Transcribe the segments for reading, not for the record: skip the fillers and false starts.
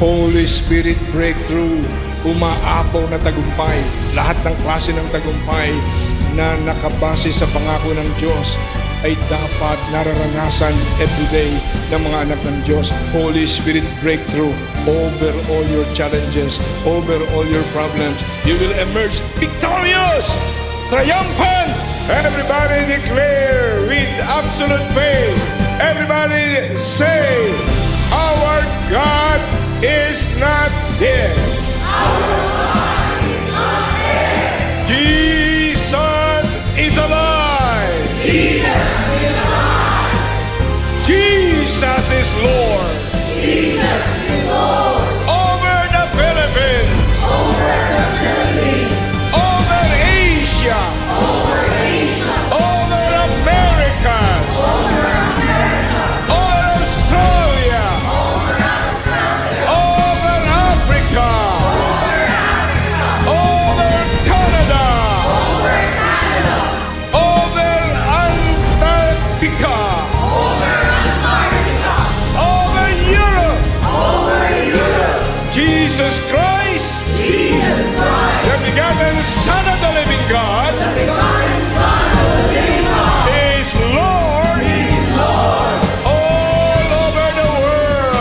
Holy Spirit breakthrough, umaapaw na tagumpay, lahat ng klase ng tagumpay na nakabase sa pangako ng Diyos ay dapat nararanasan everyday ng mga anak ng Diyos. Holy Spirit breakthrough over all your challenges, over all your problems. You will emerge victorious, triumphant. Everybody declare with absolute faith. Everybody say, our God is not dead. Jesus is alive. Jesus is Lord. Over the Philippines. Over Asia. Over America. Over Australia. Over Africa. Over Canada. Over Antarctica. Over Europe. Jesus Christ, the begotten Son of the living God, is Lord all over the world.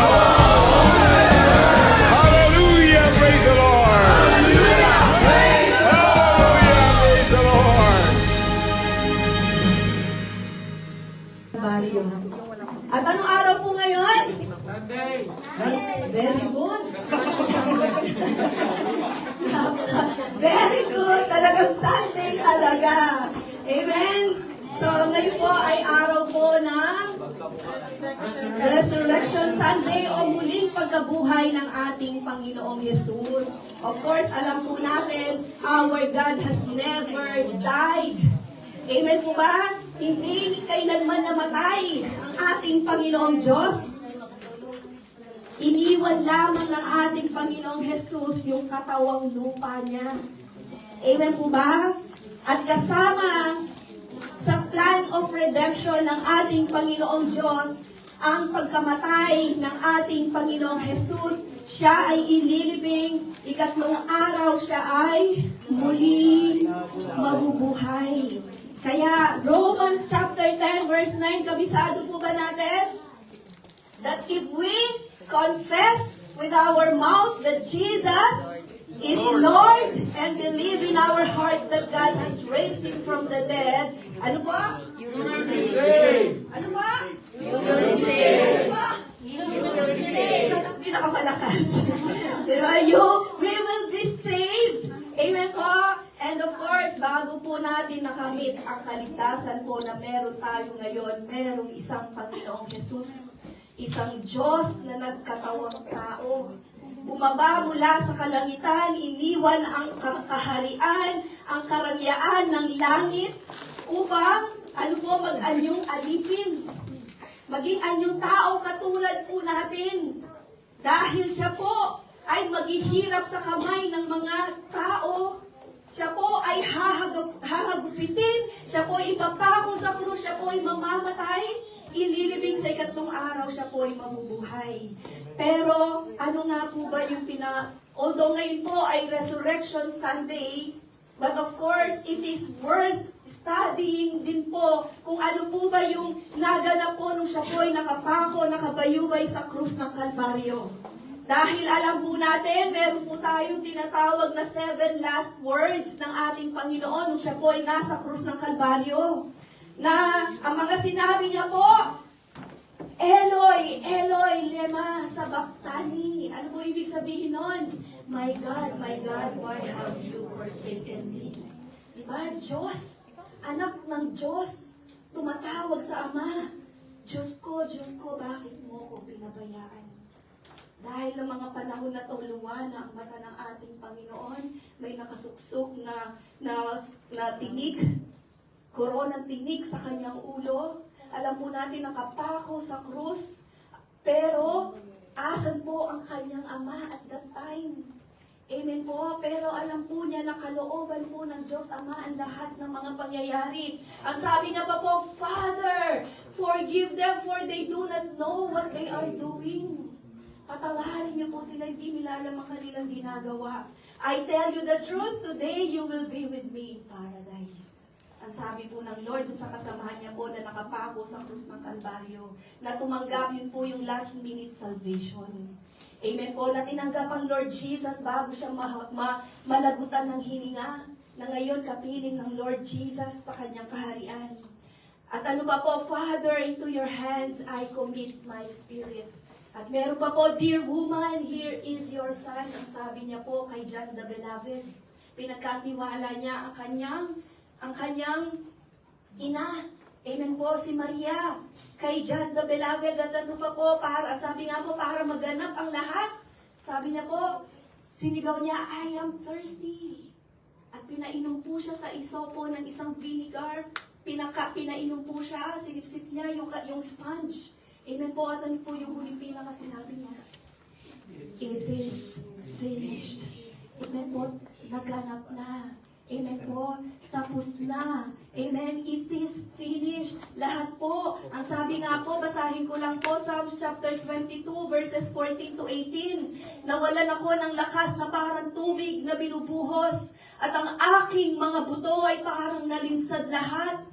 Hallelujah, praise the Lord. Hallelujah, praise the Lord. At anong araw po ngayon? Sunday. Very good. Very good. Talagang Sunday talaga. Amen. So ngayon po ay araw po ng Resurrection Sunday o muling pagkabuhay ng ating Panginoong Yesus. Of course, alam po natin, our God has never died. Amen po ba? Hindi kailanman namatay ang ating Panginoong Diyos. Iniwan lamang ng ating Panginoong Jesus yung katawang lupa niya. Amen po ba? At kasama sa plan of redemption ng ating Panginoong Diyos, ang pagkamatay ng ating Panginoong Jesus, siya ay ililibing, ikatlong araw siya ay muli mabubuhay. Kaya Romans chapter 10 verse 9, kabisado po ba natin? That if we confess with our mouth that Jesus is Lord and believe in our hearts that God has raised Him from the dead, ano ba? You will be saved. Ano ba? You will be saved. Ano ba? You will be saved. Saan ang pinakamalakas? Diba? We will be saved. Amen po? And of course, bago po natin nakamit ang kaligtasan po na meron tayo ngayon, merong isang Panginoong Jesus. Isang Diyos na nagkatawang tao. Bumaba mula sa kalangitan, iniwan ang kaharian, ang karangyaan ng langit upang mag-anyong alipin. Maging anyong tao katulad po natin. Dahil siya po ay maghihirap sa kamay ng mga tao. Siya po ay hahagupitin, siya po ay ipapako sa krus, siya po ay mamamatay, ililibing sa ikatlong araw, siya po ay mabubuhay. Pero ano nga po ba yung although ngayon po ay Resurrection Sunday, but of course, it is worth studying din po kung ano po ba yung naganap po nung siya po ay nakapako, nakabayubay sa krus ng Kalbaryo. Dahil alam po natin, meron po tayong tinatawag na 7 last words ng ating Panginoon nung siya po ay nasa krus ng Kalbaryo. Na ang mga sinabi niya po, Eloi, Eloi, lema sabachthani. Ano po ibig sabihin nun? My God, why have you forsaken me? Diba? Diyos, anak ng Diyos, tumatawag sa Ama. Diyos ko, bakit mo ko pinabayaan? Dahil ng mga panahon na tuluan na ang mata ng ating Panginoon, may nakasuksok na tinig, koronang tinig sa kanyang ulo. Alam po natin nakapako sa krus, pero asan po ang kanyang ama at that time? Amen po. Pero alam po niya na kalooban po ng Diyos Ama ang lahat ng mga pangyayari. Ang sabi niya pa po, Father, forgive them for they do not know what they are doing. Patawarin niyo po sila, hindi nila alam ang kanilang ginagawa. I tell you the truth, today you will be with me in paradise. Ang sabi po ng Lord sa kasamahan niya po na nakapako sa krus ng Kalbaryo, na tumanggap yun po yung last minute salvation. Amen po, na tinanggap ang Lord Jesus bago siya malagutan ng hininga, na ngayon kapiling ng Lord Jesus sa kanyang kaharian. At ano pa po, Father, into your hands I commit my spirit. At meron pa po, dear woman, here is your son. Ang sabi niya po kay John the Beloved. Pinagkatiwala niya ang kanyang ina. Amen po, si Maria. Kay John the Beloved. At ano pa po, sabi nga po, para maganap ang lahat. Sabi niya po, sinigaw niya, I am thirsty. At pinainom po siya sa isopo ng isang vinegar. Pinainom po siya, sinipsip niya yung sponge. Amen po, at ano po yung huling pinakasinabi niya? It is finished. Amen po, naganap na. Amen po, tapos na. Amen, it is finished. Lahat po, ang sabi nga po, basahin ko lang po, Psalms chapter 22, verses 14 to 18. Nawalan ako ng lakas na parang tubig na binubuhos, at ang aking mga buto ay parang nalinsad lahat.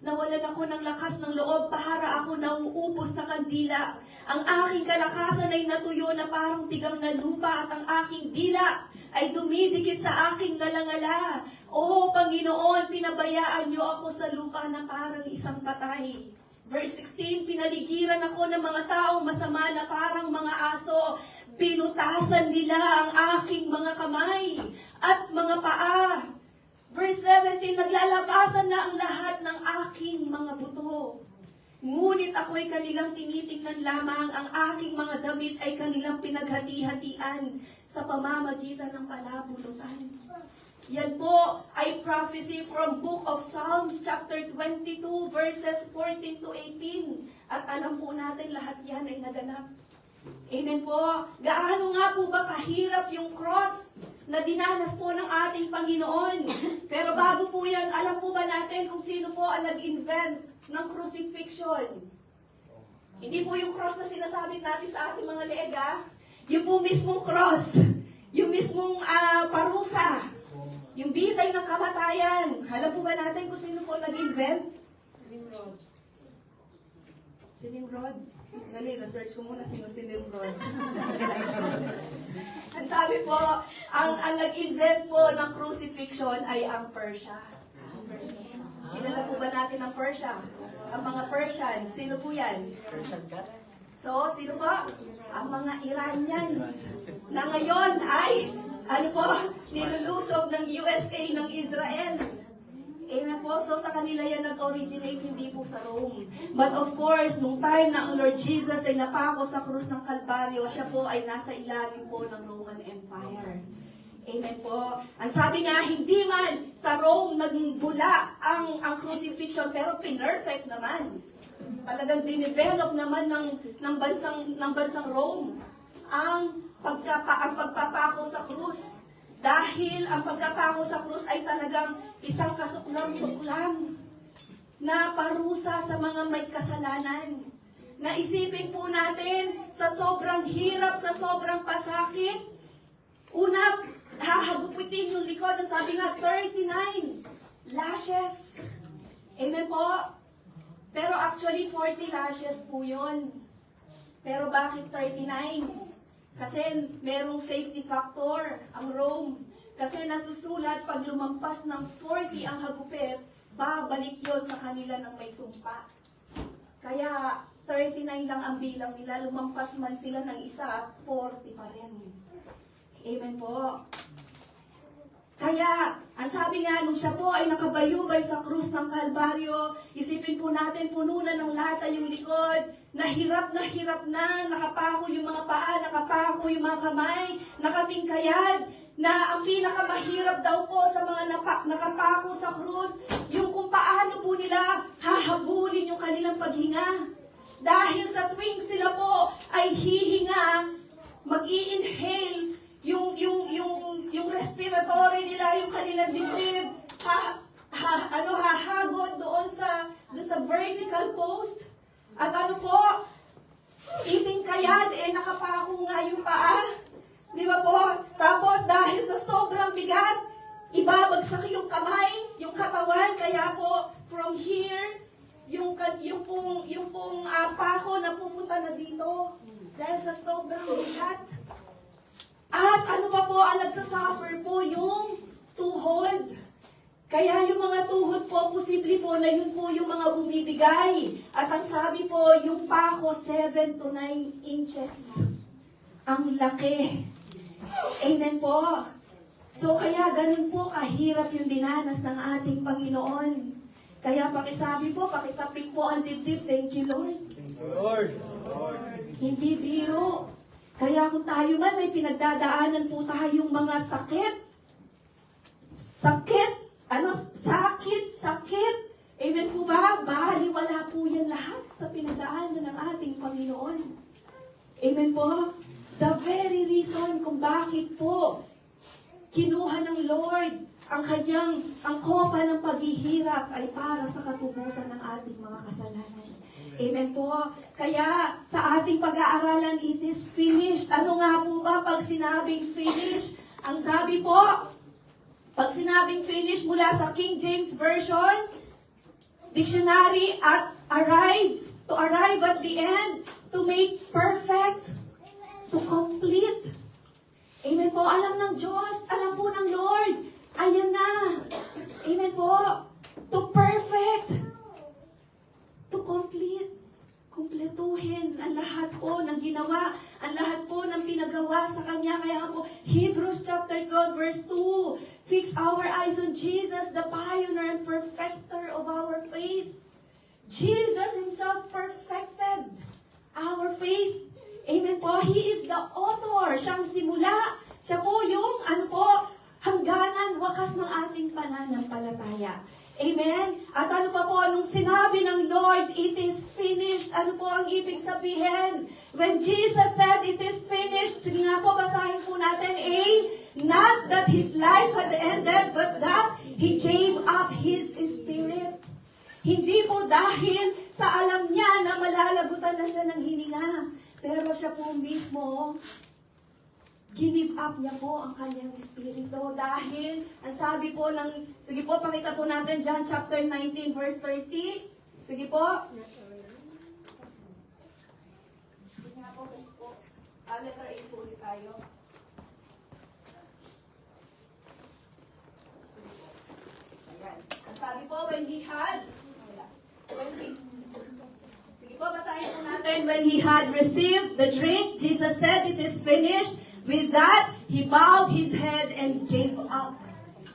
Nawalan ako ng lakas ng loob para ako nauupos na kandila. Ang aking kalakasan ay natuyo na parang tigang na lupa, at ang aking dila ay dumidikit sa aking ngalangala. O Panginoon, pinabayaan niyo ako sa lupa na parang isang patay. Verse 16, pinaligiran ako ng mga taong masama na parang mga aso. Binutasan nila ang aking mga kamay at mga paa. Verse 17, naglalabasan na ang lahat ng aking mga buto. Ngunit ako'y kanilang tinitingnan lamang, ang aking mga damit ay kanilang pinaghati-hatian sa pamamagitan ng palabulutan. Yan po ay prophecy from Book of Psalms chapter 22 verses 14 to 18. At alam po natin lahat yan ay naganap. Amen po. Gaano nga po ba kahirap yung cross na dinanas po ng ating Panginoon? Pero bago po yan, alam po ba natin kung sino po ang nag-invent ng crucifixion? Hindi po yung cross na sinasabit natin sa ating mga leeg, ha? Yung po mismong cross, yung mismong parusa, yung bitay ng kamatayan. Alam po ba natin kung sino po nag-invent? Nimrod. Si Nimrod? Dali, research ko muna sino si Nimrod. Ang sabi po, ang nag-invent po ng crucifixion ay ang Persia. Kilala po ba natin ang Persia? Ang mga Persians, sino po yan? So, sino po? Ang mga Iranians na ngayon ay, nilulusob ng USA, ng Israel. Amen po. So sa kanila yan nag-originate, hindi po sa Rome. But of course, nung time na ang Lord Jesus ay napako sa krus ng Kalbaryo, siya po ay nasa ilalim po ng Roman Empire. Amen po. Ang sabi nga, hindi man sa Rome nagbula ang crucifixion, pero pinerfect naman. Talagang dinevelop naman ng bansang Rome ang pagpapako sa krus. Dahil ang pagkapako sa krus ay talagang isang kasuklam-suklam na parusa sa mga may kasalanan. Naisipin po natin sa sobrang hirap, sa sobrang pasakit, una, hahagupitin yung likod, ang sabi nga, 39 lashes. Amen po? Pero actually, 40 lashes po yun. Pero bakit 39? Kasi merong safety factor ang Rome. Kasi nasusulat, pag lumampas ng 40 ang hagupit, babalik yon sa kanila ng may sumpa. Kaya 39 lang ang bilang nila, lumampas man sila ng isa, 40 pa rin. Amen po. Kaya, ang sabi nga, nung siya po ay nakabayubay sa krus ng Kalbaryo, isipin po natin, puno na ng lata yung likod, nahirap na, nakapako yung mga paa, nakapako yung mga kamay, nakatingkayad, na ang pinakamahirap daw po sa mga nakapako sa krus, yung kung paano po nila hahabulin yung kanilang paghinga. Dahil sa tuwing sila po ay hihinga, mag-i-inhale, yung respiratory nila, yung kanilang dibdib, hahagod doon sa vertical post. At ano po, Iting kayad, nakapako nga yung paa. Di ba po? Tapos dahil sa sobrang bigat, ibabagsak yung kamay, yung katawan, kaya po from here, yung pong pako na pupunta na dito. Dahil sa sobrang bigat. At ano pa po, ang nagsasuffer po yung tuhod. Kaya yung mga tuhod po, posible po na yun po yung mga bumibigay. At ang sabi po, yung pako, 7 to 9 inches. Ang laki. Amen po. So kaya ganun po kahirap yung dinanas ng ating Panginoon. Kaya pakisabi po, pakitapik po ang dibdib. Thank you, Lord. Lord. Hindi biro. Kaya kung tayo man may pinagdadaanan po tayong mga sakit. Sakit. Amen po ba? Baliwala po yan lahat sa pinagdaanan ng ating Panginoon. Amen po? The very reason kung bakit po kinuha ng Lord ang kopa ng paghihirap ay para sa katubusan ng ating mga kasalanan. Amen po. Kaya sa ating pag-aaralan, it is finished. Ano nga po ba pag sinabing finish? Ang sabi po, pag sinabing finish mula sa King James Version, dictionary at to arrive at the end, to make perfect, to complete. Amen po. Alam ng Diyos, alam po ng Lord. Ayan na. Amen po. To perfect. To complete. Kumpletuhin ang lahat po ng ginawa, ang lahat po ng pinagawa sa Kanya. Kaya po, Hebrews chapter 12 verse 2, fix our eyes on Jesus, the pioneer and perfecter of our faith. Jesus Himself perfected our faith. Amen po. He is the author. Siyang simula. Siya po yung, hangganan, wakas ng ating pananampalataya. Amen? At ano pa po, nung sinabi ng Lord, it is finished, ano po ang ibig sabihin? When Jesus said, it is finished, sige nga po, basahin po natin, not that His life had ended, but that He gave up His Spirit. Hindi po dahil sa alam niya na malalagutan na siya ng hininga, pero siya po mismo, give up niya po ang kanyang espiritu dahil ang sabi po ng, sige po, pakita po natin John chapter 19 verse 30. Sige po. Sige nga po. Letter A po ulit tayo. Ayan. Ang sabi po, sige po, basahin po natin. When He had received the drink, Jesus said, it is finished. With that, He bowed His head and gave up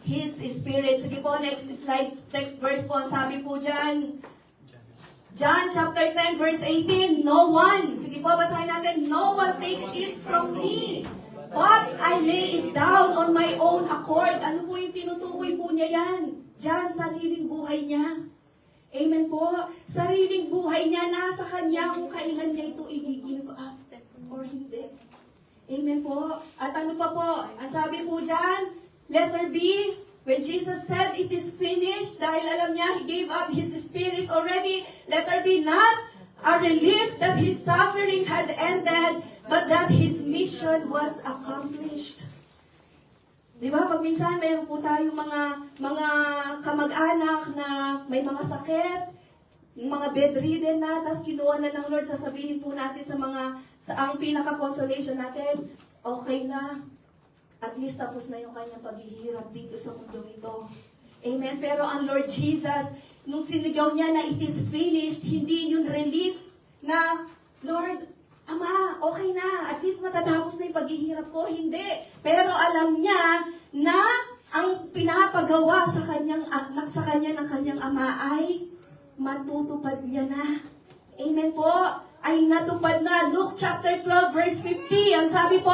His spirit. Sige po, next slide, text verse po. Sabi po dyan, John chapter 10 verse 18, no one, sige po, basahin natin, no one takes it from me, but I lay it down on my own accord. Ano po yung tinutukoy po niya yan? Diyan, sariling buhay niya. Amen po. Sariling buhay niya, nasa Kanya kung kailan niya ito i-give up or hindi. Amen po. At ano pa po? Ang sabi po dyan, letter B, when Jesus said it is finished, dahil alam niya, He gave up His Spirit already. Letter B, not a relief that His suffering had ended, but that His mission was accomplished. Di ba? Pag minsan, mayroon po tayong mga kamag-anak na may mga sakit, mga bedridden na, tapos kinuha na ng Lord, sasabihin po natin ang pinaka-consolation natin, okay na, at least tapos na yung kanyang paghihirap dito sa mundong ito. Amen? Pero ang Lord Jesus, nung sinigaw niya na it is finished, hindi yung relief na, Lord, Ama, okay na, at least matatapos na yung paghihirap ko, hindi. Pero alam niya na ang pinapagawa sa kanya ng kanyang Ama ay matutupad niya na. Amen po. Ay natupad na. Luke chapter 12 verse 50. Ang sabi po,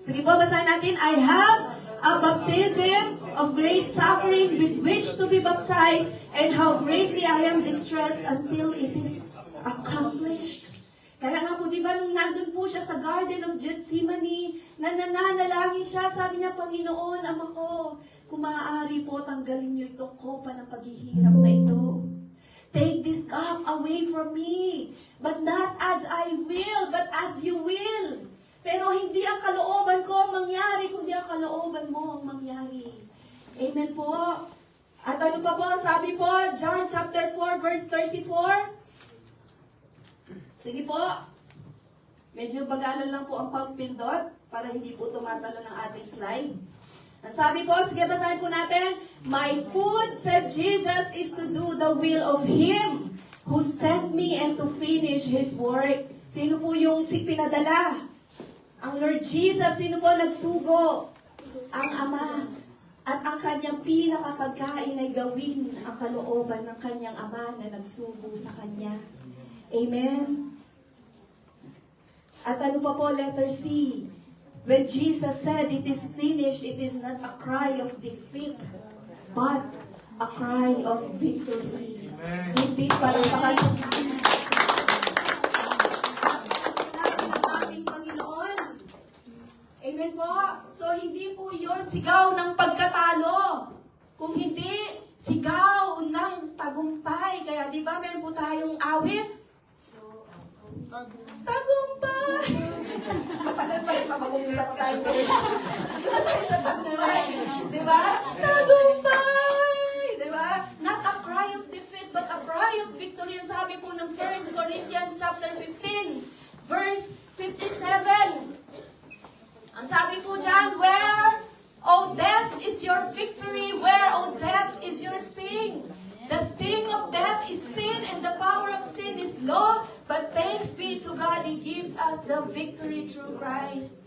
sige po, basahin natin, I have a baptism of great suffering with which to be baptized, and how greatly I am distressed until it is accomplished. Kaya nga po, di ba, nung nandun po siya sa Garden of Gethsemane, nananalangin siya, sabi niya, Panginoon, Ama ko, kung maaari po, tanggalin niyo itong kopa ng paghihirap na ito. Take this cup away from me. But not as I will, but as you will. Pero hindi ang kalooban ko ang mangyari, kundi ang kalooban mo ang mangyari. Amen po. At ano pa po? Sabi po, John chapter 4, verse 34. Sige po. Medyo bagalan lang po ang pagpindot para hindi po tumatalo ng ating slide. Ang sabi po, sige basahin po natin. My food, said Jesus, is to do the will of Him who sent me and to finish His work. Sino po yung pinadala? Ang Lord Jesus. Sino po nagsugo? Ang Ama. At ang kanyang pinakapagkain ay gawin ang kalooban ng kanyang Ama na nagsugo sa kanya. Amen. At ano pa po, letter C. When Jesus said, it is finished, it is not a cry of defeat, but a cry of victory. Hindi palakpakan ng ating Panginoon. Amen po. So, hindi po yun sigaw ng pagkatalo. Kung hindi, sigaw ng tagumpay. Kaya di ba meron po tayong awit? Tagumpay! Matagal pa rin, mapag-umpisa pa tayo. Diba tayo sa tagumpay? Diba? Tagumpay! Diba? Not a cry of defeat, but a cry of victory. Ang sabi po ng 1 Corinthians chapter 15, verse 57. Ang sabi po dyan, where, O death, is your victory? Where, O death, is your sting? The sting of death is sin, and the power of sin is law. But thanks be to God, He gives us the victory through Christ.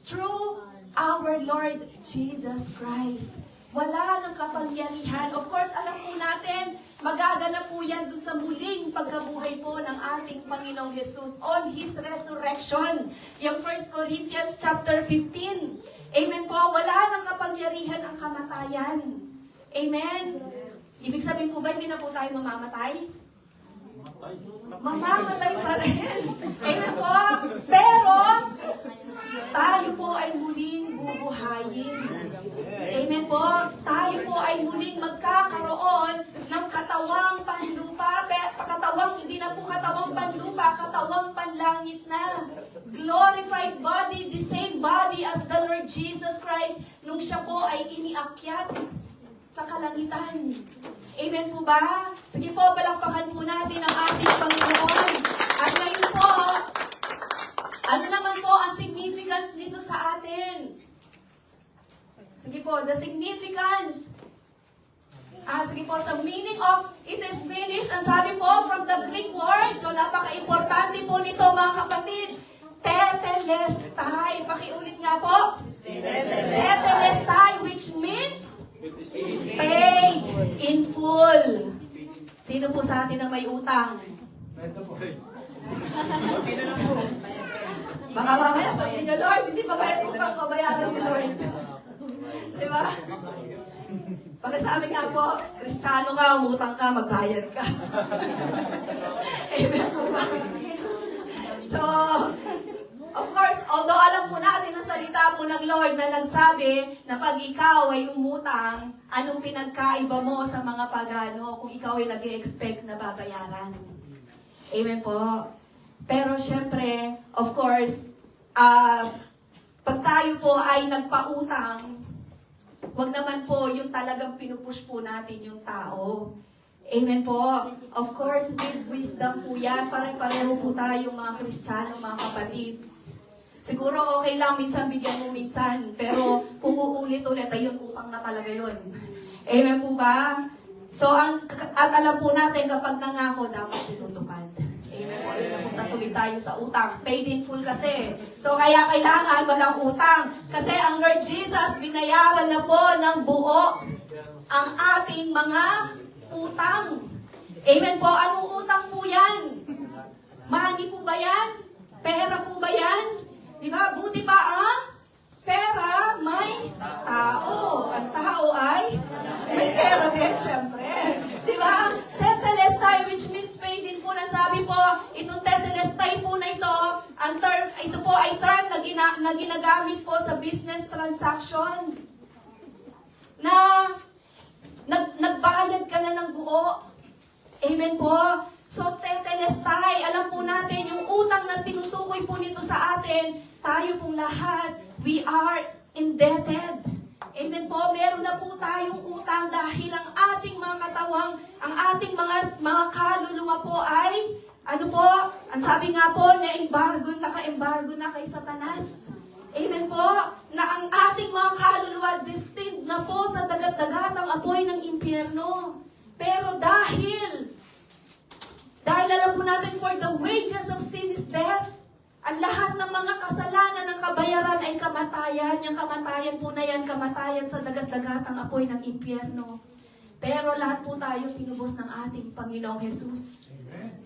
Through our Lord Jesus Christ. Wala nang kapangyarihan. Of course, alam po natin, magaganap po yan dun sa muling pagkabuhay po ng ating Panginoong Jesus on His resurrection. Yung 1 Corinthians chapter 15. Amen po, wala nang kapangyarihan ang kamatayan. Amen? Ibig sabihin po ba, hindi na po tayo mamamatay? Mamamatay pa rin. Amen po. Pero, tayo po ay muling bubuhayin. Amen po. Tayo po ay muling magkakaroon ng katawang panlupa. Katawang, hindi na po katawang panlupa, katawang panlangit na. Glorified body, the same body as the Lord Jesus Christ nung siya po ay iniakyat sa kalangitan. Amen po ba? Sige po, palakpakan po natin ang ating Panginoon. At ngayon po, ano naman po ang significance nito sa atin? Sige po, the significance. Sige po, sa meaning of it is finished, ang sabi po from the Greek word, so napaka-importante po nito mga kapatid, tetelestai. Pakiulit nga po. Tetelestai, which means paid in full. Sino po sa atin ang may utang? Baka mamaya sabihin niyo, Lord, hindi ba bayad utang ko, bayaran ni Lord? Diba? Pagka sabi nga po, Kristiyano ka, umutang ka, magbayad ka. Amen po ba? So, of course, although alam po natin ang salita po ng Lord na nagsabi na pag ikaw ay umutang, anong pinagkaiba mo sa mga pagano kung ikaw ay nag-expect na babayaran? Amen po. Pero syempre, of course, pag tayo po ay nagpautang, wag naman po yung talagang pinupush po natin yung tao. Amen po. Of course, with wisdom po yan. Pare-pareho po tayo mga Kristiyano, mga kapatid. Siguro okay lang, minsan bigyan mo minsan. Pero kung uulit-ulit, ayun, utang na talaga yun. Amen po ba? So, at alam po natin, kapag nangako, dapat tinutupad. Amen po. Ayun, napunta tuloy tayo sa utang. Paid in full kasi. So, kaya kailangan walang utang. Kasi ang Lord Jesus, binayaran na po ng buo ang ating mga utang. Amen po. Anong utang po yan? Money po ba yan? Pera po ba yan? Diba? Buti pa ang pera may tao. Ang tao ay may pera din, syempre. Diba? Tetelestai, which means paid in full. Ang sabi po, itong tetelestai po na ito, ito po ay term na ginagamit po sa business transaction. Na nagbayad ka na ng buo. Amen po. So, tetelestai, alam po natin, yung utang na tinutukoy po nito sa atin, tayo pong lahat, we are indebted. Amen po, meron na po tayong utang dahil ang ating mga katawang, ang ating mga kaluluwa po ay, ano po, ang sabi nga po, naka-embargo na kay Satanas. Amen po, na ang ating mga kaluluwa destined na po sa dagat-dagatang apoy ng impyerno. Pero dahil alam po natin, for the wages of sin is death, ang lahat ng mga kasalanan ng kabayaran ay kamatayan. Yung kamatayan po na yan, kamatayan sa dagat-dagatang apoy ng impyerno. Pero lahat po tayo tinubos ng ating Panginoong Jesus.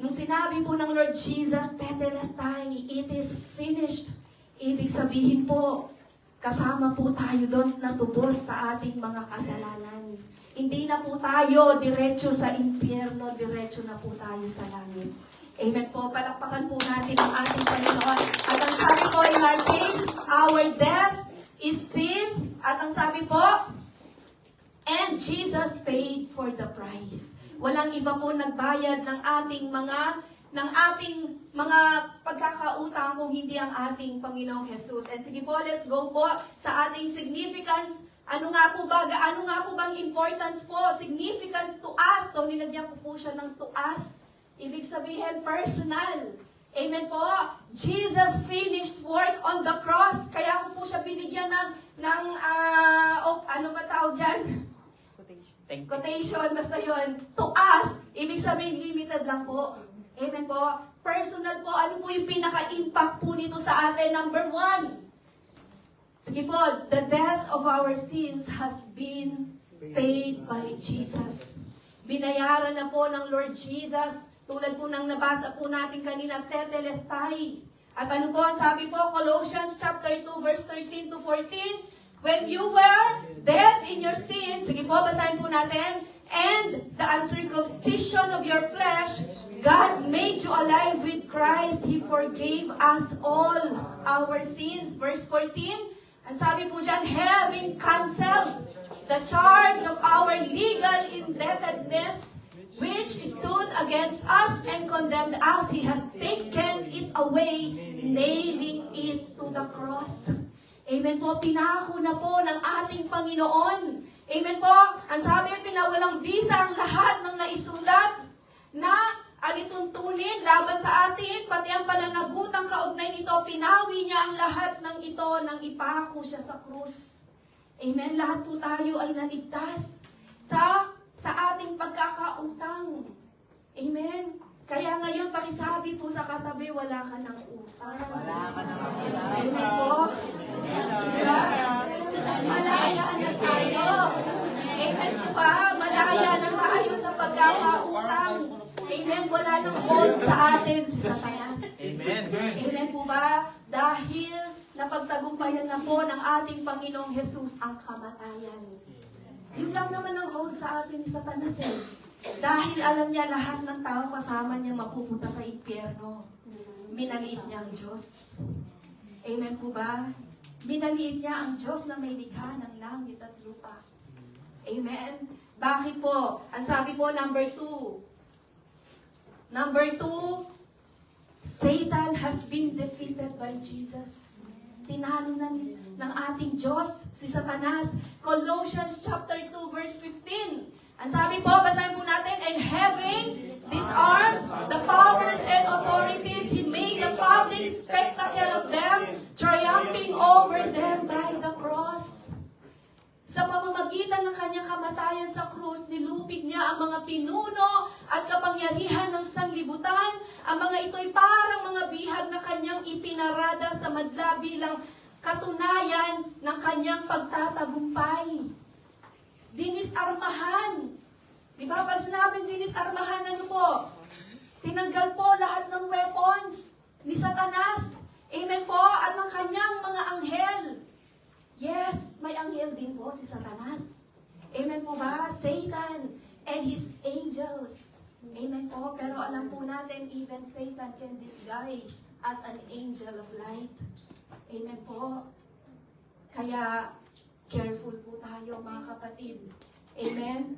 Nung sinabi po ng Lord Jesus, tetelestai, it is finished. Ibig sabihin po, kasama po tayo doon na tubos sa ating mga kasalanan. Hindi na po tayo diretso sa impyerno, diretso na po tayo sa langit. Amen po. Palakpakan po natin ang ating Panginoon. At ang sabi po in our case, our death is sin. At ang sabi po, and Jesus paid for the price. Walang iba po nagbayad ng ating mga pagkakautang kung hindi ang ating Panginoong Jesus. And sige po, let's go po sa ating significance. Ano nga po bang importance po? Significance to us. So, nilagyan ko po siya ng to us. Ibig sabihin, personal. Amen po. Jesus finished work on the cross. Kaya ko po siya binigyan ng ano ba tawag dyan? Quotation, basta yun. To us, ibig sabihin, limited lang po. Amen po. Personal po, ano po yung pinaka-impact po nito sa atin? Number 1. Sige po, the death of our sins has been paid by Jesus. Binayaran na po ng Lord Jesus. Tulad po ng nabasa po natin kanina, tetelestai. At ano po, sabi po, Colossians chapter 2, verse 13 to 14, when you were dead in your sins, sige po, basahin po natin, and the uncircumcision of your flesh, God made you alive with Christ. He forgave us all our sins. Verse 14, ang sabi po dyan, having canceled the charge of our legal indebtedness, which stood against us and condemned us, He has taken it away, nailing it to the cross. Amen po, pinako na po ng ating Panginoon. Amen po, ang sabi, pinawalang bisa ang lahat ng naisulat na alituntunin laban sa atin, pati ang pananagutang kaugnay nito, pinawi niya ang lahat ng ito nang ipako siya sa krus. Amen, lahat po tayo ay naligtas sa ating pagkakautang. Amen. Kaya ngayon, pakisabi po sa katabi, wala ka ng utang. Wala ka ng utang. Amen po. Diba? Malaya na tayo. Amen po ba? Malaya na tayo sa pagkakautang. Amen. Wala nang hold sa atin si Satanas. Amen. Amen po ba? Dahil napagtagumpayan na po ng ating Panginoong Jesus ang kamatayan. Yun lang naman ang hold sa atin ni Satanas eh. Dahil alam niya lahat ng tao kasama niya mapupunta sa impyerno. Minaliit niya ang Diyos. Amen po ba? Minaliit niya ang Diyos na may likha ng langit at lupa. Amen? Bakit po? Ang sabi po, number 2. Number 2, Satan has been defeated by Jesus. Tinalo na ng ating Diyos, si Satanas. Colossians chapter 2, verse 15. Ang sabi po, basahin po natin, and having disarmed the powers and authorities, He made a public spectacle of them, triumphing over them by the cross. Sa pamamagitan ng kanyang kamatayan sa krus, nilupig niya ang mga pinuno at kapangyarihan ng sanlibutan. Ang mga ito'y parang mga bihag na kanyang ipinarada sa madla bilang katunayan ng kanyang pagtatagumpay. Dinisarmahan. Di ba? Pag sinabing dinisarmahan, ano po? Tinanggal po lahat ng weapons ni Satanas. Amen po? At ng kanyang mga anghel. Yes, may anghel din po si Satanas. Amen po ba? Satan and his angels. Amen po. Pero alam po natin, even Satan can disguise as an angel of light. Amen po. Kaya, careful po tayo mga kapatid. Amen?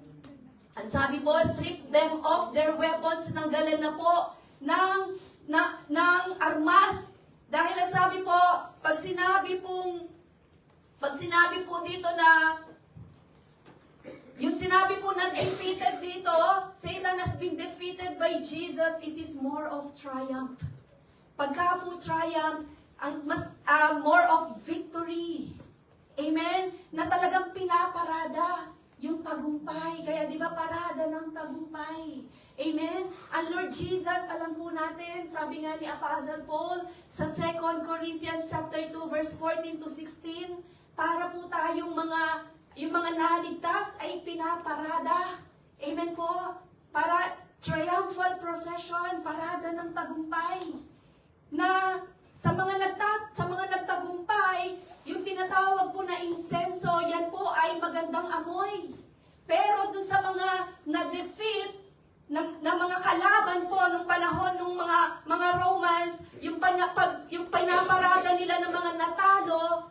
Ang sabi po, strip them of their weapons, tanggalan na po ng armas. Dahil ang sabi po, pag sinabi po dito na, yung sinabi po na defeated dito, Satan has been defeated by Jesus, it is more of triumph. Pagka po triumph, more of victory. Amen? Na talagang pinaparada yung tagumpay. Kaya di ba parada ng tagumpay? Amen? Ang Lord Jesus, alam po natin, sabi nga ni Apostle Paul sa 2 Corinthians chapter 2 verse 14 to 16, para po tayong yung mga naligtas ay pinaparada. Amen po? Para triumphal procession, parada ng tagumpay. Na sa mga nagtagumpay, yung tinatawag po na insenso, yan po ay magandang amoy. Pero dun sa mga na-defeat, na mga kalaban po nung panahon ng mga Romans, yung pinaparada nila ng mga natalo,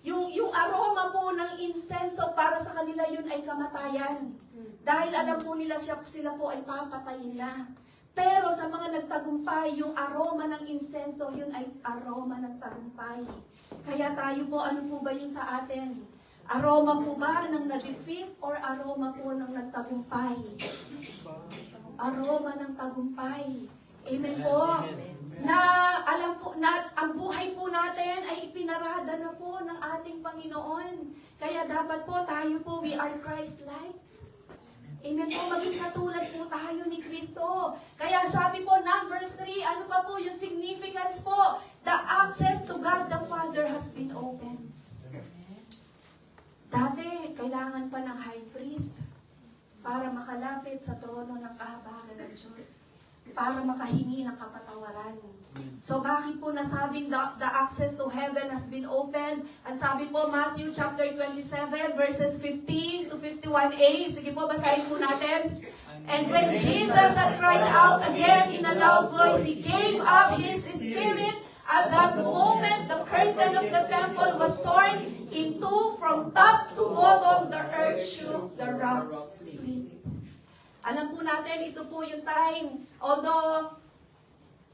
yung aroma po ng insenso para sa kanila yun ay kamatayan. Dahil alam po nila sila po ay papatayin na. Pero sa mga nagtagumpay, yung aroma ng insenso, yun ay aroma ng tagumpay. Kaya tayo po, ano po ba yun sa atin? Aroma po ba ng na-defeat or aroma po ng nagtagumpay? Aroma ng tagumpay. Amen po. Na alam po na ang buhay po natin ay ipinarada na po ng ating Panginoon. Kaya dapat po tayo po, we are Christ-like. Amen po, maging katulad po tayo ni Kristo. Kaya sabi po, number 3, ano pa po yung significance po? The access to God the Father has been opened. Dati, kailangan pa ng high priest para makalapit sa trono ng kahabagan ng Diyos. Para makahingi ng kapatawaran. So bakit po nasabing the access to heaven has been opened? Ang sabi po, Matthew chapter 27, verses 15 to 51a. Sige po, basahin po natin. And when Jesus had cried out again in a loud voice, He gave up His spirit. At that moment, the curtain of the temple was torn in two from top to bottom. The earth shook, the rocks split. Alam po natin, ito po yung time. Although,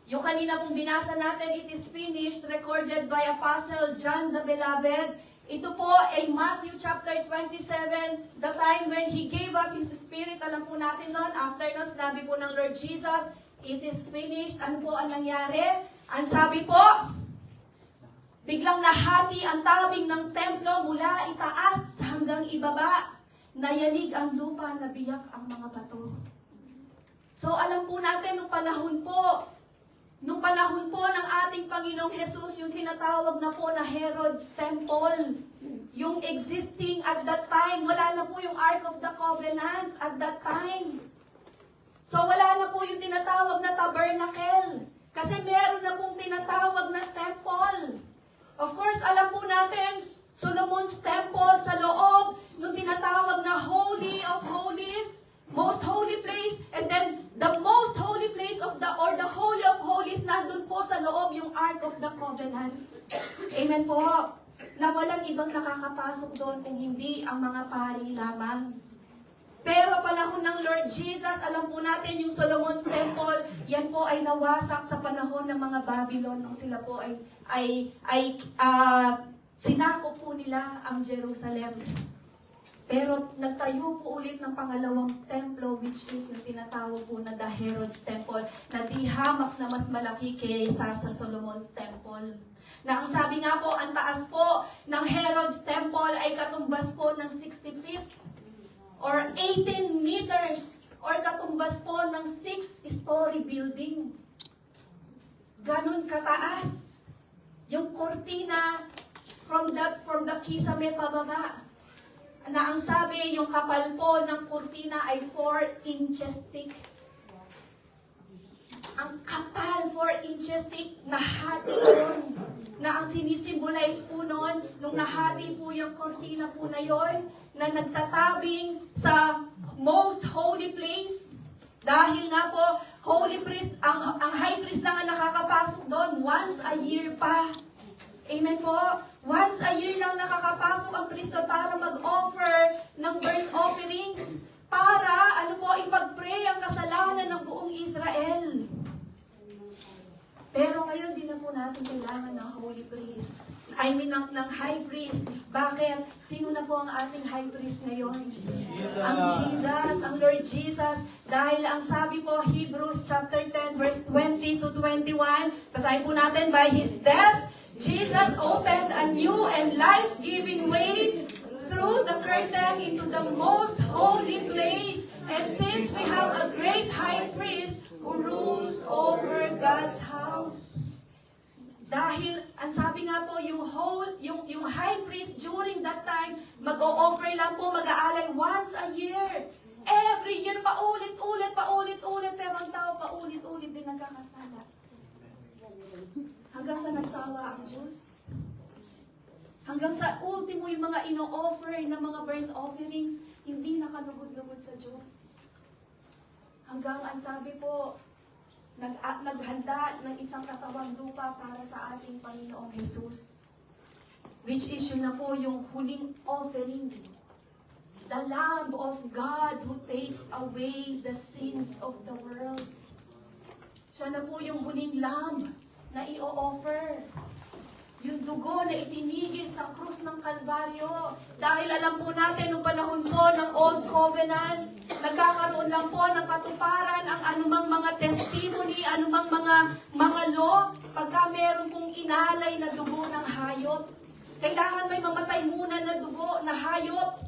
yung kanina pong binasa natin, it is finished, recorded by Apostle John the Beloved. Ito po ay Matthew chapter 27, the time when He gave up His Spirit. Alam po natin noon, after noon, sabi po ng Lord Jesus, it is finished. Ano po ang nangyari? Ang sabi po, biglang nahati ang tabing ng templo mula itaas hanggang ibaba. Nayanig ang lupa, nabiyak ang mga bato. So alam po natin, nung panahon po ng ating Panginoong Jesus, yung tinatawag na po na Herod's Temple, yung existing at that time, wala na po yung Ark of the Covenant at that time. So wala na po yung tinatawag na tabernacle, kasi meron na pong tinatawag na temple. Of course, alam po natin, Solomon's Temple sa loob, nung tinatawag na Holy of Holies, most holy place, and then the most holy place of the Holy of Holies, nandun po sa loob yung Ark of the Covenant. Amen po. Na walang ibang nakakapasok doon kung hindi ang mga pari lamang. Pero panahon ng Lord Jesus, alam po natin yung Solomon's Temple, yan po ay nawasak sa panahon ng mga Babylon nung sila po sinakop po nila ang Jerusalem. Pero nagtayo po ulit ng pangalawang templo, which is yung tinatawag po na the Herod's Temple, na di hamak na mas malaki kaysa sa Solomon's Temple. Na ang sabi nga po, ang taas po ng Herod's Temple ay katumbas po ng 60 feet or 18 meters or katumbas po ng 6-story building. Ganon kataas. Yung kortina from the kisame pababa. Na ang sabi, yung kapal po ng kurtina ay 4 inches thick. Ang kapal, 4 inches thick, nahati yun. Na ang sinisimbolize po nun, nung nahati po yung kurtina po na yon, na nagtatabing sa most holy place. Dahil nga po, holy priest, ang high priest lang ang nakakapasok doon once a year pa. Amen po. Once a year lang nakakapasok ang priest para mag-offer ng burnt offerings. Para, ipag-pray ang kasalanan ng buong Israel. Pero ngayon, di na po natin kailangan ng holy priest. ng high priest. Bakit? Sino na po ang ating high priest ngayon? Ang Jesus, ang Lord Jesus. Dahil ang sabi po, Hebrews chapter 10, verse 20 to 21, basahin po natin, by His death, Jesus opened a new and life-giving way through the curtain into the most holy place. And since we have a great high priest who rules over God's house. Dahil, ang sabi nga po, yung high priest during that time, mag-o-offer lang po, mag-aalay once a year. Every year, paulit-ulit, pero ang tao paulit-ulit din nagkakasala. Hanggang sa nagsawa ang Diyos. Hanggang sa ultimo yung mga ino-offer na mga burnt offerings, hindi nakalugod-lugod sa Diyos. Hanggang ang sabi po, naghanda ng isang katawang lupa para sa ating Panginoong Jesus. Which is yun na po yung huling offering. The Lamb of God who takes away the sins of the world. Siya na po yung huling lamb na i-offer. Yung dugo na itinigil sa krus ng Kalbaryo. Dahil alam po natin, noong panahon po ng Old Covenant, nagkakaroon lang po ng katuparan ang anumang mga testimony, anumang mga law, pagka meron pong inalay na dugo ng hayop. Kailangan may mamatay muna na dugo na hayop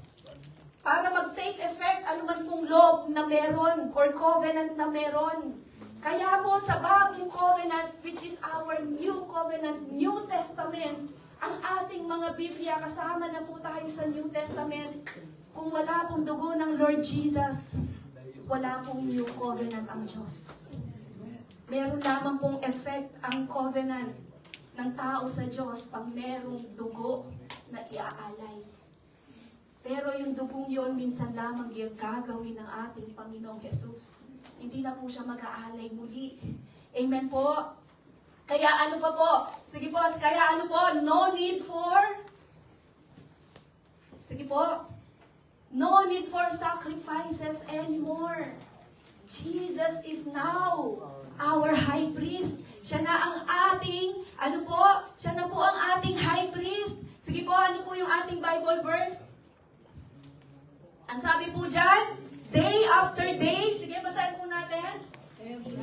para mag-take effect anuman pong law na meron or covenant na meron. Kaya po sa bagong covenant, which is our new covenant, New Testament, ang ating mga Biblia, kasama na po tayo sa New Testament. Kung wala pong dugo ng Lord Jesus, wala pong new covenant ang Diyos. Meron lamang pong effect ang covenant ng tao sa Diyos pag merong dugo na iaalay. Pero yung dugong yon minsan lamang yung gagawin ng ating Panginoong Jesus. Hindi na po siya mag-aalay muli. Amen po? Kaya ano pa po? Sige po, kaya ano po? No need for? Sige po. No need for sacrifices anymore. Jesus is now our high priest. Siya na ang ating, ano po? Siya na po ang ating high priest. Sige po, ano po yung ating Bible verse? Ang sabi po dyan, day after day, sige, basahin po natin.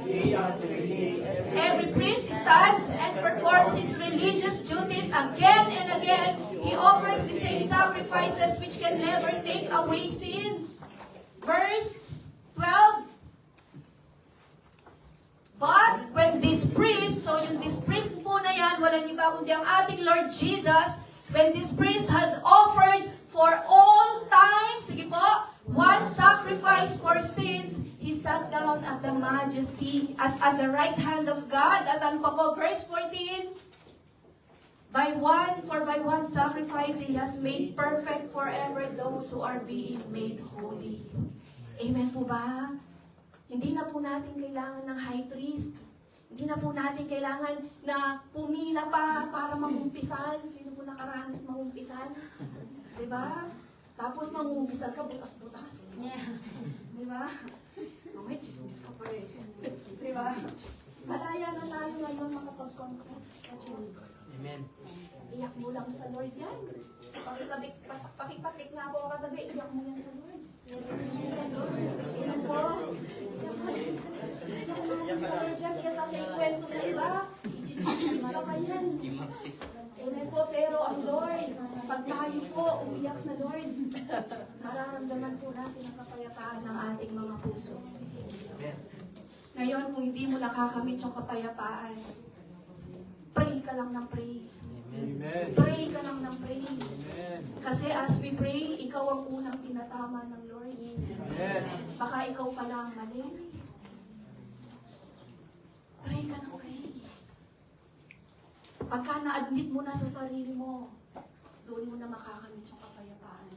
Day after day, Every priest stands and performs his religious duties again and again. He offers the same sacrifices which can never take away sins. Verse 12. But when this priest, so yung this priest po na yan, walang iba kundi ang ating Lord Jesus, when this priest had offered for all time, sige po, one sacrifice for sins, He sat down at the majesty, at the right hand of God. At ano pa po, verse 14, by one sacrifice, He has made perfect forever those who are being made holy. Amen po ba? Hindi na po natin kailangan ng high priest. Hindi na po natin kailangan na pumila pa para mangumpisan. Sino po nakaranas mangumpisan? Diba? Tapos mangumpisan ka, butas-butas. Diba? May chismis ka pa eh. Diba? Malaya na tayo ngayon makapag-confess sa Diyos. Amen. Iyak mo lang sa Lord yan. Pakipakik nga po katabi, iyak mo yan sa Lord. Amen po. Iyak mo yan sa Lord yan, kaya sa ikwento sa iba, i-chismis ka pa yan. Amen po, pero ang Lord, pag tayo po umiyak sa Lord, mararamdaman po natin ang kapayapaan ng ating mga puso. Ngayon, kung hindi mo nakakamit yung kapayapaan, pray ka lang ng pray. Amen. Pray ka lang ng pray. Amen. Kasi as we pray, ikaw ang unang tinatama ng Lord. Amen. Baka ikaw pala ang mali. Pray ka ng pray. Pagka na-admit mo na sa sarili mo, doon mo na makakamit yung kapayapaan.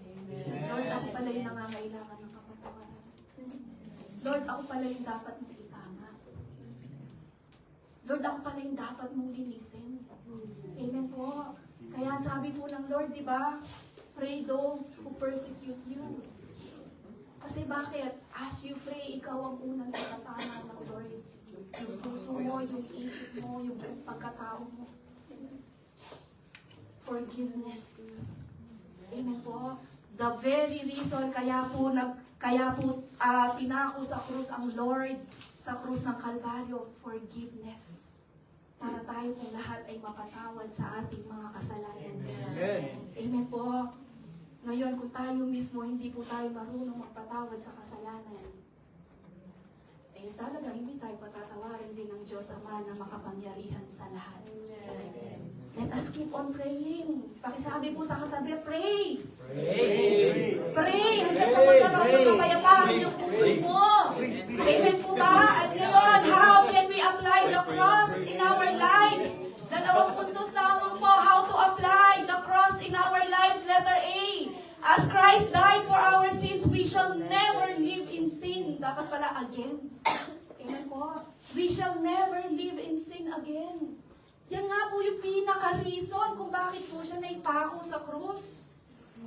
Lord, ako pala yung nangangailangan ng kapatawaran. Lord, ako pala yung dapat mong itama. Lord, ako pala yung dapat mong linisin. Amen po. Kaya sabi po ng Lord, di ba? Pray those who persecute you. Kasi bakit? As you pray, ikaw ang unang tatama ng Lord. Yung puso mo, yung isip mo, yung buong pagkatao mo. Forgiveness. Amen po. The very reason kaya po pinako sa krus ang Lord, sa krus ng Kalbaryo, forgiveness. Para tayo po lahat ay mapatawad sa ating mga kasalanan. Amen. Amen po. Ngayon, kung tayo mismo hindi po tayo marunong magpatawad sa kasalanan, eh talaga hindi tayo patatawarin din ng Diyos Ama na makapangyarihan sa lahat. Let us keep on praying. Pakisabi po sa katabi, pray! Pray! Hanggang sa magkaroon ng kapayapaan yung puso mo. Amen po ba? At ngayon, how can we apply the cross in our lives? 2 puntos lamang po, how to apply the cross in our lives. Letter A, as Christ died for our sins, we shall never live in sin. Dapat pala again. Amen po. We shall never live in sin again. Yan nga po yung pinaka-reason kung bakit po siya naipako sa krus.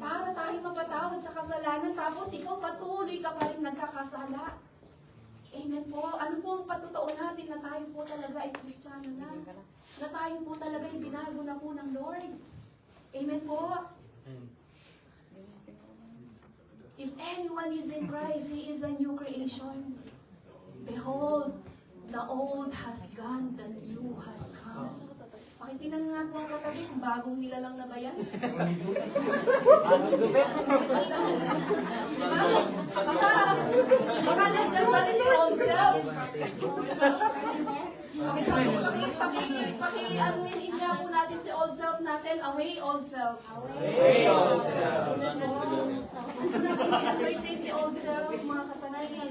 Para tayo mapatawad sa kasalanan, tapos ikaw patuloy ka pa rin nagkakasala. Amen po. Ano po ang patotoo natin na tayo po talaga ay Kristiyano na? Na tayo po talaga ay binago na po ng Lord. Amen po. If anyone is in Christ, he is a new creation. Behold, the old has gone, the new has come. Pakitinan nga po ang katabi kung bagong nilalang na ba yan? Baka nandiyan pa rin si old self. Paki-anuin nga po natin si old self natin. Away, old self. Away, old self. Paki-anuin si old self, mga kapanayan.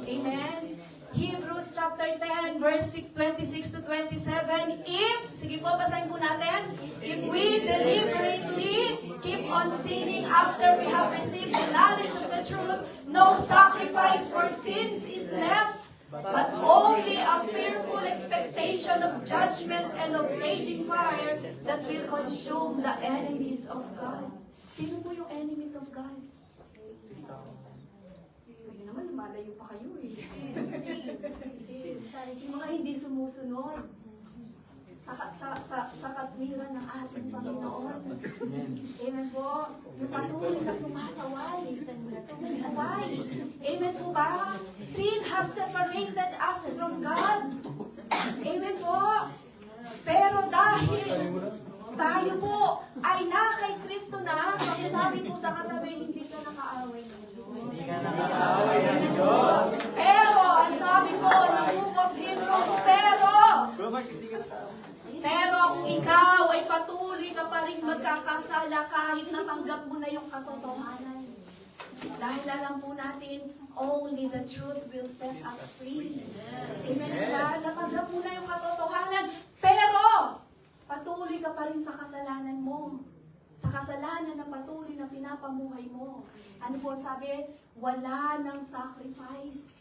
Amen. Hebrews chapter 10, verse 26 to 27. Sige po, basahin po natin. If we deliberately keep on sinning after we have received the knowledge of the truth, no sacrifice for sins is left, but only a fearful expectation of judgment and of raging fire that will consume the enemies of God. Sino po yung enemies of God? Kayo naman, lumalayo pa kayo eh. Yung mga hindi sumusunod sa katwiran ng ating Panginoon. Amen po. Yung patuloy na sumasaway. Amen po ba? Sin has separated us from God. Amen po. Pero dahil tayo po ay na kay Kristo na, sabi po sa katabi, hindi ka nakaaway ng Diyos. Pero, ang sabi po, ng Book of Hebrews, pero kung ikaw ay patuloy ka pa rin magkakasala kahit natanggap mo na yung katotohanan. Dahil alam po natin, only the truth will set us free. Amen. Natanggap mo na yung katotohanan, pero patuloy ka pa rin sa kasalanan mo. Sa kasalanan na patuloy na pinapamuhay mo. Ano po sabi? Wala ng sacrifice.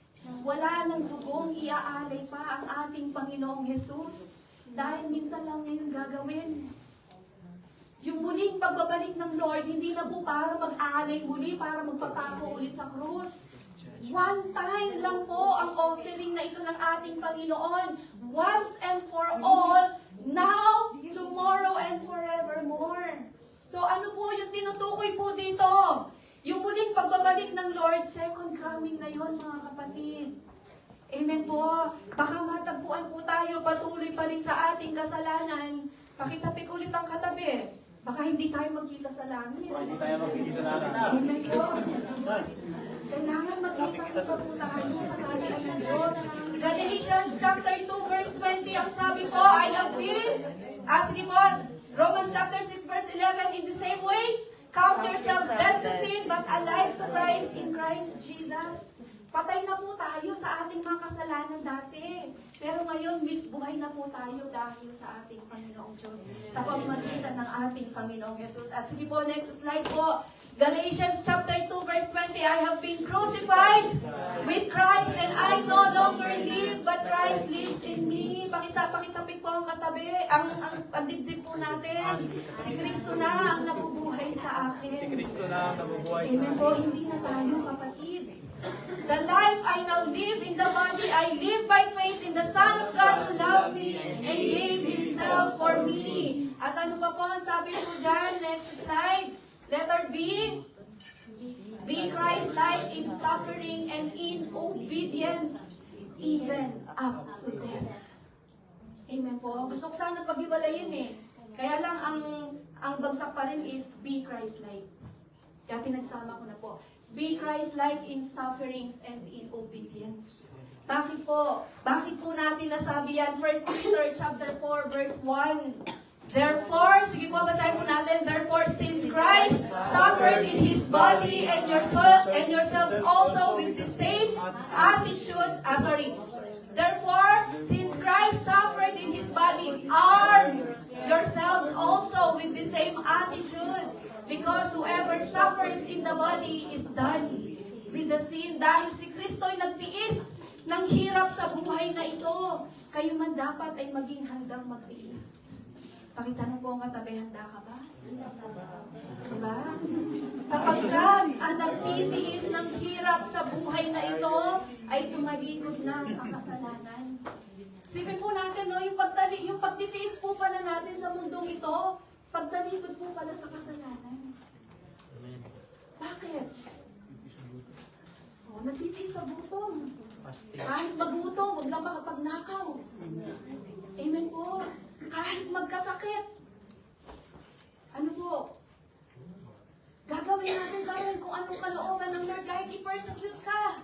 Wala ng dugong iaalay pa ang ating Panginoong Jesus. Dahil minsan lang ngayon gagawin. Yung muling pagbabalik ng Lord, hindi na po para mag-aalay muli, para magpapako ulit sa krus. One time lang po ang offering na ito ng ating Panginoon. Once and for all, now, tomorrow, and forevermore. So ano po yung tinutukoy po dito? Yung muling pagbabalik ng Lord, second coming na yon, mga kapatid. Amen po. Baka matagpuan po tayo patuloy pa rin sa ating kasalanan. Pakitapik ulit ang katabi. Baka hindi tayo magkita sa langit. Hindi tayo magkikita sa akin. Amen po. Kailangan magkita-kita po tayo sa kaharian ng Diyos. Galatians chapter 2 verse 20, ang sabi po, I have been, sige po, Romans chapter 6 verse 11, in the same way, count yourselves dead to sin, but alive to Christ in Christ Jesus. Patay na po tayo sa ating mga kasalanan dati. Pero ngayon, buhay na po tayo dahil sa ating Panginoong Diyos. Sa pamamagitan ng ating Panginoong Jesus. At sige po, next slide po. Galatians chapter 2 verse 20, I have been crucified with Christ and I no longer live, but Christ lives in me. Pakitapik po ang katabi, ang dibdib po natin. Si Kristo na ang nabubuhay sa akin. Si Kristo na ang nabubuhay sa Amen po, hindi na tayo kapatid. The life I now live in the body, I live by faith in the Son of God who loved me and gave Himself for me. At ano pa po ang sabi po dyan? Next slide. Letter B. Be Christ-like in suffering and in obedience, even up to death. Amen po. Gusto ko sana pag-iwalayin eh. Kaya lang ang bagsak pa rin is be Christ-like. Kaya pinagsama ko na po. Be Christ-like in sufferings and in obedience. Bakit po? Bakit po natin nasabi yan? 1 Peter chapter 4 verse 1. Therefore, sige po, basahin po natin. Therefore, since Christ suffered in His body and yourselves also with the same attitude, Therefore, since Christ suffered in His body, arm yourselves also with the same attitude. Because whoever suffers in the body is done with the sin. Dahil si Kristo'y nagtiis ng hirap sa buhay na ito, kayo man dapat ay maging handang magtiis. Pakita na po ang katabi, handa ka ba? Diba? Sapagkat ang nagtitiis ng hirap sa buhay na ito ay tumalikod na sa kasalanan. Sipin po natin, no, yung pagtitiis po pala natin sa mundong ito, pagtalikod po pala sa kasalanan. Bakit? Nagtitiis sa gutom. Kahit magutom, huwag lang makapagnakaw. Amen po. Kahit magkasakit. Ano po? Gagawin natin parang kung anong kalooban ng Lord. Kahit i-persecute ka.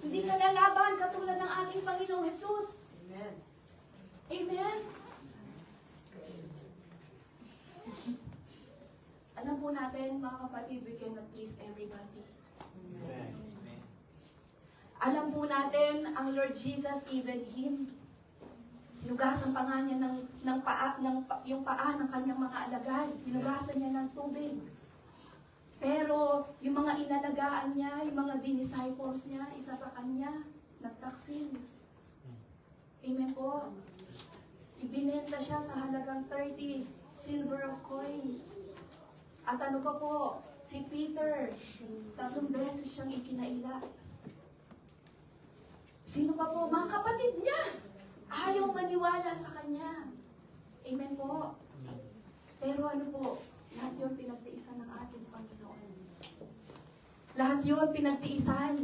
Hindi ka lalaban katulad ng ating Panginoong Jesus. Amen. Amen? Alam po natin, mga kapatid, we cannot please everybody. Amen. Alam po natin, ang Lord Jesus, even Him, hinugasan pa nga niya yung paa ng kanyang mga alagad. Hinugasan niya ng tubig. Pero yung mga inalagaan niya, yung mga disciples niya, isa sa kanya, nagtaksil. Amen po. Ibinenta siya sa halagang 30 silver coins. At ano pa po, si Peter, 3 beses siyang ikinaila. Sino pa po? Mga kapatid niya. Ayaw maniwala sa kanya. Amen po. Pero ano po, lahat yun pinagtiisan ng ating Panginoon. Lahat yun pinagtiisan.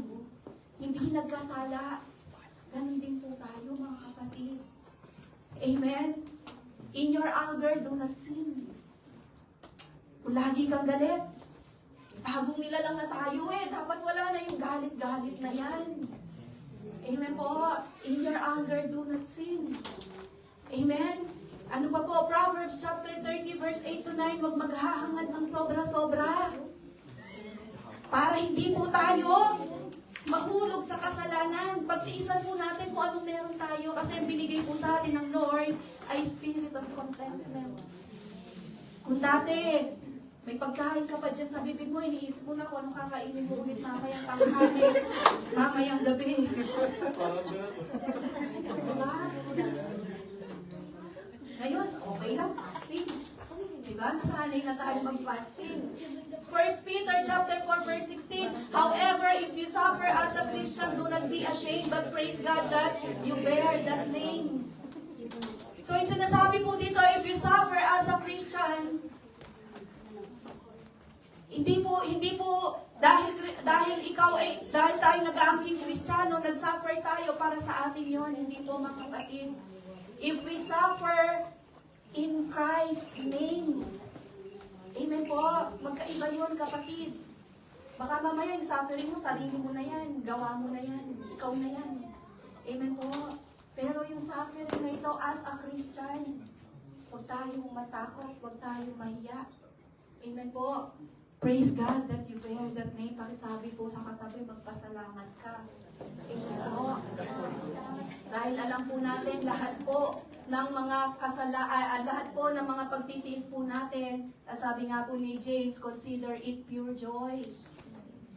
Hindi nagkasala. Ganun din po tayo, mga kapatid. Amen? In your anger, do not sin. Kung lagi kang galit, bagong nilalang na tayo eh. Dapat wala na yung galit-galit na yan. Amen po. In your anger, do not sin. Amen? Ano pa po? Proverbs chapter 30 verse 8 to 9, huwag maghahangad ng sobra-sobra. Para hindi po tayo mahulog sa kasalanan. Pagtiisan po natin kung anong meron tayo. Kasi ang binigay po sa atin ng Lord ay spirit of contentment. Kung dati, may pagkain ka pa dyan sa bibig mo, iniisip mo na kung anong kakainin mo ulit mamayang tanghali, mamayang gabi. Diba? Ngayon, okay lang, fasting. Diba? Nasanay na tayo mag-fasting. 1 Peter chapter 4 verse 16, however, if you suffer as a Christian, do not be ashamed, but praise God that you bear that name. So, yung sinasabi po dito, if you suffer as a Christian, hindi po dahil ikaw ay dahil tayo nag-aangking Kristiyano, nag-suffer tayo para sa atin 'yon, hindi po, mga kapatid. If we suffer in Christ's name, amen po, magkaiba 'yon, kapatid. Baka mamaya yung suffering mo, sarili mo na yan, gawa mo na yan, ikaw na yan. Amen po. Pero yung suffering na ito as a Christian, huwag tayong matakot, huwag tayong mahiya. Amen po. Praise God that you bear that name. Pakisabi po sa katabi, magpasalamat ka. Amen po. Dahil alam po natin, lahat po ng mga lahat po ng mga pagtitiis po natin, sabi nga po ni James, consider it pure joy,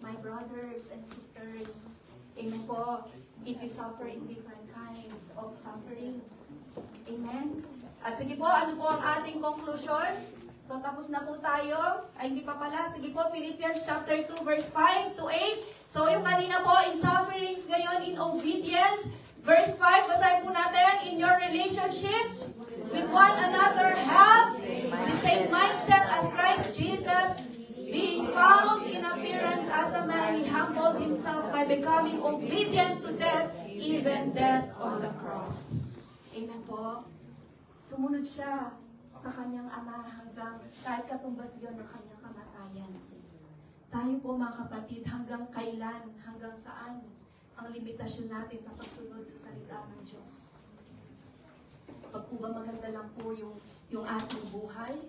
my brothers and sisters. Amen po. If you suffer in different kinds of sufferings. Amen. At sige po, ano po ang ating conclusion? So tapos na po tayo. Ay, hindi pa pala. Sige po, Philippians chapter 2, verse 5 to 8. So yung kanina po, in sufferings, ngayon in obedience. Verse 5, basahin po natin, in your relationships with one another, have the same mindset as Christ Jesus, being found in appearance as a man, he humbled himself by becoming obedient to death, even death on the cross. Amen po. Sumunod siya sa kanyang ama hanggang kahit katumbas yun ng kanyang kamatayan. Tayo po mga kapatid, hanggang kailan, hanggang saan ang limitasyon natin sa pagsunod sa salita ng Diyos? Pag po ba maganda lang po yung ating buhay?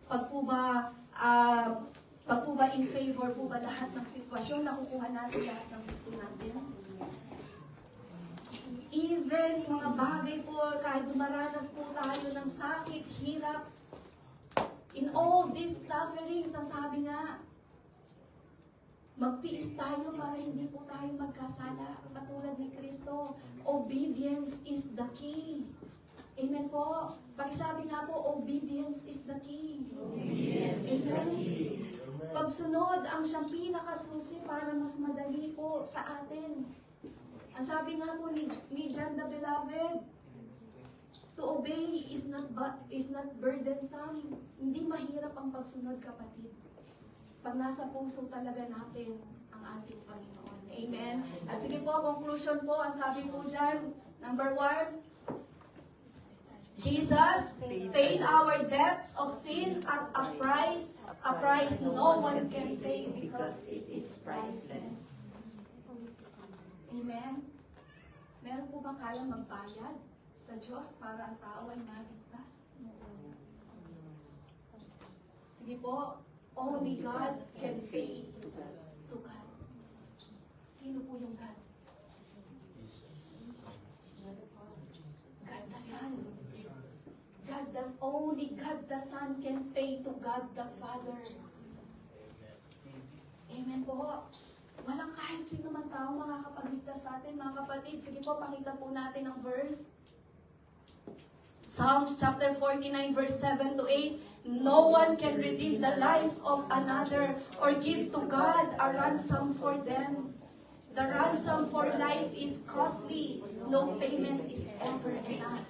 Pag po ba in favor po ba lahat ng sitwasyon, nakukuha natin lahat ng gusto natin? Even mga bagay po, kahit dumaranas po tayo ng sakit, hirap, in all these sufferings, ang sabi nga, magtiis tayo para hindi po tayo magkasala. Katulad ni Kristo, obedience is the key. Amen po. Pakisabi nga po, obedience is the key. Obedience is the key. Pagsunod ang siyang pinakasusi para mas madali po sa atin. Ang sabi nga po ni John the Beloved, to obey is not burdensome. Hindi mahirap ang pagsunod, kapatid. Pag nasa puso talaga natin ang ating Panginoon. Amen? At sige po, conclusion po, ang sabi po dyan, number 1, Jesus paid our debts of sin at a price no one can pay because it is priceless. Amen? Meron po bang kayang magbayad sa Diyos para ang tao ay maligtas? Sige po, only God can pay to God. Sino po yung God? God the Son. Only God the Son can pay to God the Father. Amen po. Walang kahit sino man tao makakapagligtas sa atin, mga kapatid. Sige po, pakita po natin ang verse. Psalms chapter 49, verse 7 to 8. No one can redeem the life of another or give to God a ransom for them. The ransom for life is costly. No payment is ever enough.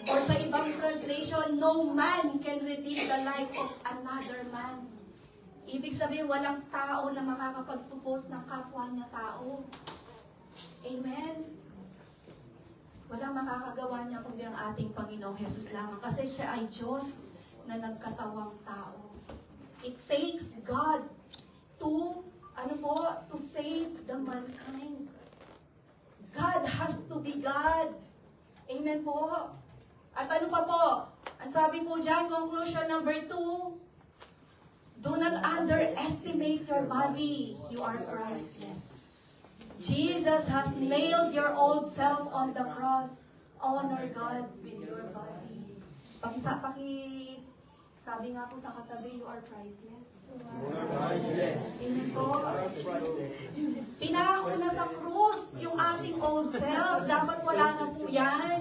Or sa ibang translation, no man can redeem the life of another man. Ibig sabihin, walang tao na makakapagtupos ng kapwa niya tao. Amen? Walang makakagawa niya kundi ang ating Panginoong Jesus lamang. Kasi siya ay Diyos na nagkatawang tao. It takes God to save the mankind. God has to be God. Amen po? At ano pa po? Ang sabi po dyan, conclusion number 2, do not underestimate your body. You are priceless. Jesus has nailed your old self on the cross. Honor God with your body. Sabi nga po sa katabi, you are priceless. Amen po. Pinako na sa krus yung ating old self. Dapat wala na po yan.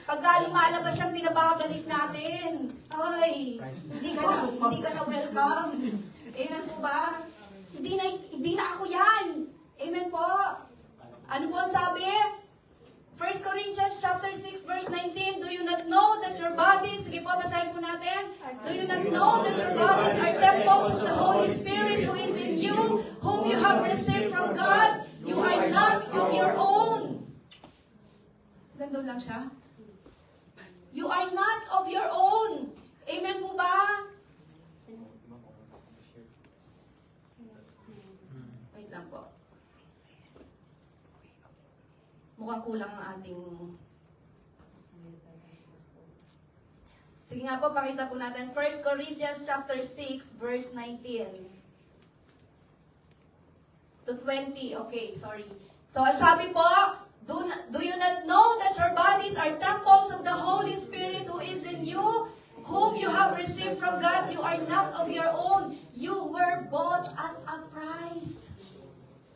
Pagka lumalabas siyang pinababalik natin, ay, hindi ka na welcome. Amen po ba? Hindi na ako yan. Amen po. Ano po ang sabi? 1 Corinthians chapter 6 verse 19, do you not know that your bodies, sige po, basahin po natin. Do you not know that your bodies are temples of the Holy Spirit who is in you, whom you have received from God? You are not of your own. Gandun lang siya. You are not of your own. Amen po ba? Wait lang po. Mukhang kulang ang ating... Sige nga po, pakita po natin. 1 Corinthians chapter 6, verse 19 to 20. Okay, sorry. So, sabi po, do you not know that your bodies are temples of the Holy Spirit who is in you, whom you have received from God? You are not of your own. You were bought at a price.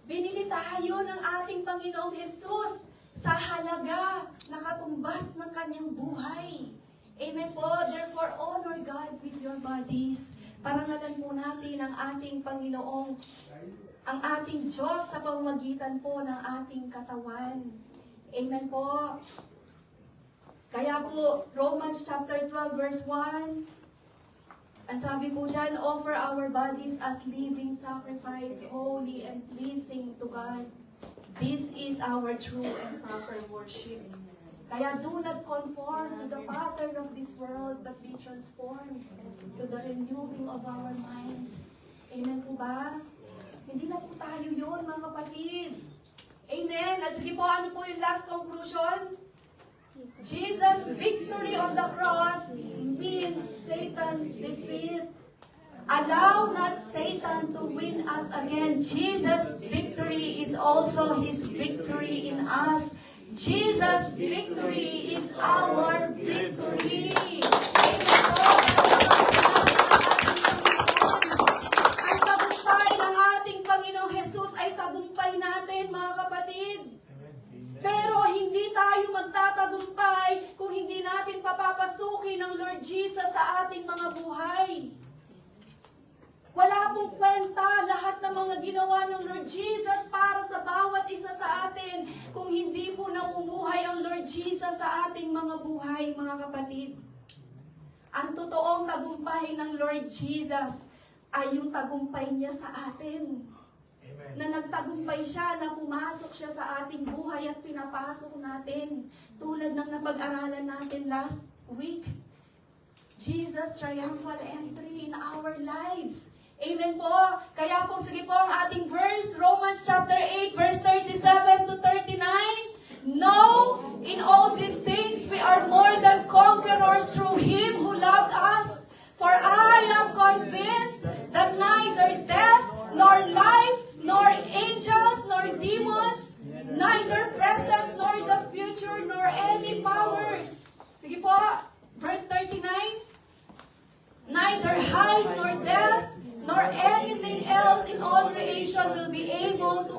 Binili tayo ng ating Panginoong Jesus sa halaga na katumbas ng kanyang buhay. Amen po. Therefore, honor God with your bodies. Parangalan po natin ang ating Panginoong, ang ating Diyos sa pamamagitan po ng ating katawan. Amen po. Kaya po, Romans chapter 12 verse 1, ang sabi po dyan, offer our bodies as living sacrifice, holy and pleasing to God. This is our true and proper worship. Kaya do not conform to the pattern of this world, but be transformed to the renewing of our minds. Amen po ba? Hindi na po tayo yun, mga kapatid. Amen. At sige po, ano po yung last conclusion? Jesus' victory on the cross means Satan's defeat. Allow not Satan to win us again. Jesus' victory is also His victory in us. Jesus' victory is our victory. Amen po. Ang tagumpay ng ating Panginoong Jesus ay tagumpay natin, mga kapatid. Pero hindi tayo magtatagumpay kung hindi natin papapasukin ang Lord Jesus sa ating mga buhay. Wala pong kwenta lahat ng mga ginawa ng Lord Jesus para sa bawat isa sa atin kung hindi po namumuhay ang Lord Jesus sa ating mga buhay, mga kapatid. Ang totoong tagumpay ng Lord Jesus ay yung tagumpay niya sa atin. Na nagtagumpay siya, na pumasok siya sa ating buhay at pinapasok natin. Tulad ng napag-aralan natin last week. Jesus' triumphal entry in our lives. Amen po. Kaya po, sige po ang ating verse, Romans chapter 8, verse 37 to 39. No, in all these things we are more than conquerors through Him who loved us. For I am convinced that neither death, nor life, nor angels, nor demons, neither present, nor the future, nor any powers. Sige po, verse 39. Neither height, nor depth, nor anything else in all creation will be able to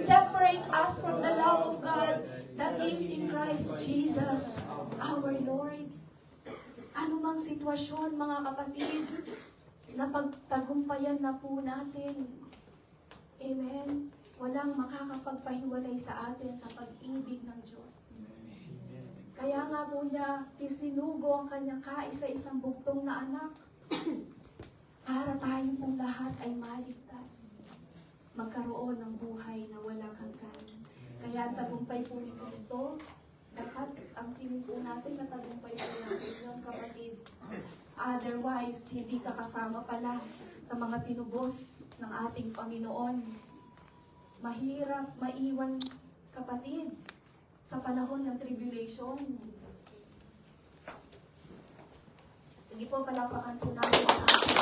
separate us from the love of God that is in Christ Jesus, our Lord. Ano mang sitwasyon, mga kapatid, na pagtagumpayan na po natin. Amen. Walang makakapagpahiwalay sa atin sa pag-ibig ng Diyos. Kaya nga po niya, isinugo ang kanyang kaisa-isang bugtong na anak para tayong pong lahat ay maligtas. Magkaroon ng buhay na walang hanggan. Kaya ang tagumpay po ni Kristo, dapat ang tingin po natin na tagumpay po natin yun, kapatid. Otherwise, hindi ka kasama pala sa mga tinubos ng ating Panginoon. Mahirap maiwan, kapatid, sa panahon ng tribulation. Sige po, palapakan po natin ang ating